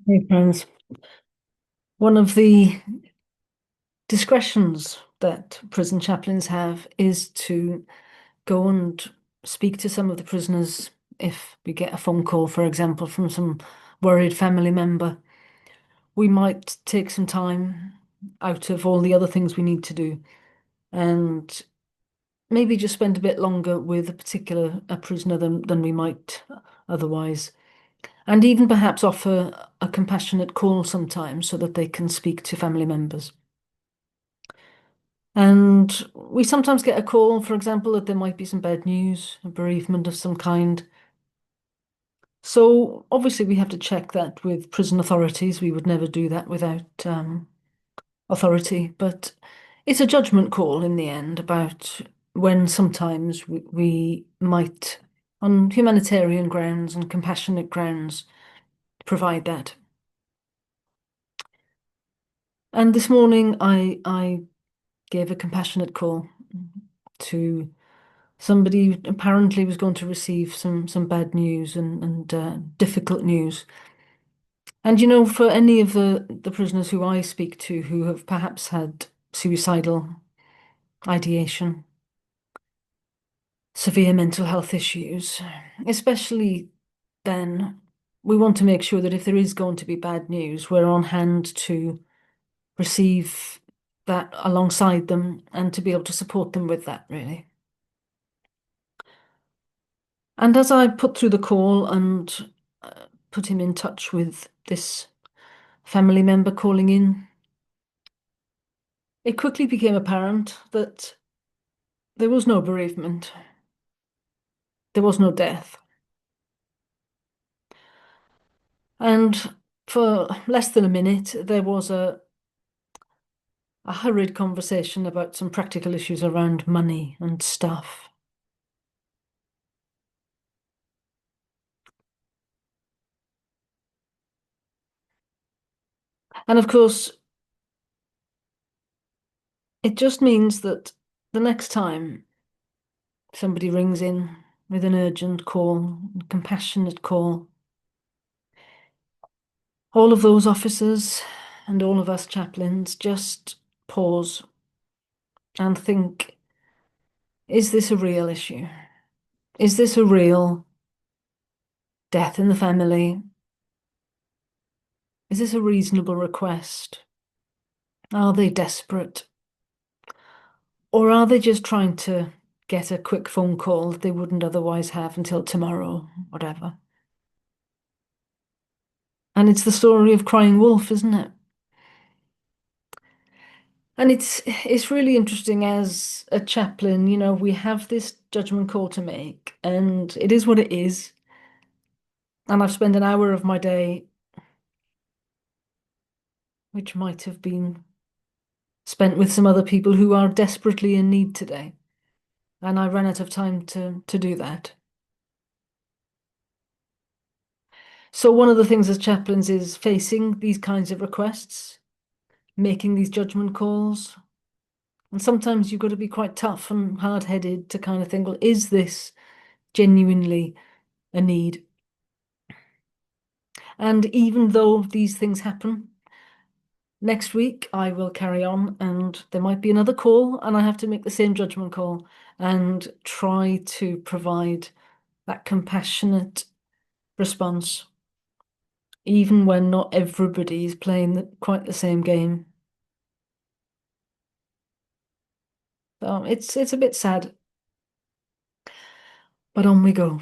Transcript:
Hey, friends. One of the discretions that prison chaplains have is to go and speak to some of the prisoners if we get a phone call, for example, from some worried family member. We might take some time out of all the other things we need to do and maybe just spend a bit longer with a prisoner than we might otherwise. And even perhaps offer a compassionate call sometimes so that they can speak to family members. And we sometimes get a call, for example, that there might be some bad news, a bereavement of some kind. So obviously we have to check that with prison authorities. We would never do that without authority, but it's a judgment call in the end about when sometimes we might, on humanitarian grounds and compassionate grounds, provide that. And this morning I gave a compassionate call to somebody who apparently was going to receive some bad news and difficult news. And for any of the prisoners who I speak to who have perhaps had suicidal ideation, severe mental health issues, especially then, we want to make sure that if there is going to be bad news, we're on hand to receive that alongside them and to be able to support them with that, really. And as I put through the call and put him in touch with this family member calling in, it quickly became apparent that there was no bereavement, there was no death. And for less than a minute, there was a hurried conversation about some practical issues around money and stuff. And of course, it just means that the next time somebody rings in with an urgent call, a compassionate call, all of those officers and all of us chaplains just pause and think, is this a real issue? Is this a real death in the family? Is this a reasonable request? Are they desperate? Or are they just trying to get a quick phone call that they wouldn't otherwise have until tomorrow, whatever? And it's the story of crying wolf, isn't it? And it's really interesting as a chaplain, we have this judgment call to make, and it is what it is. And I've spent an hour of my day, which might have been spent with some other people who are desperately in need today. And I ran out of time to do that. So one of the things as chaplains is facing these kinds of requests, making these judgment calls. And sometimes you've got to be quite tough and hard-headed to kind of think, well, is this genuinely a need? And even though these things happen, next week I will carry on and there might be another call and I have to make the same judgment call and try to provide that compassionate response, even when not everybody is playing quite the same game. So it's a bit sad, but on we go.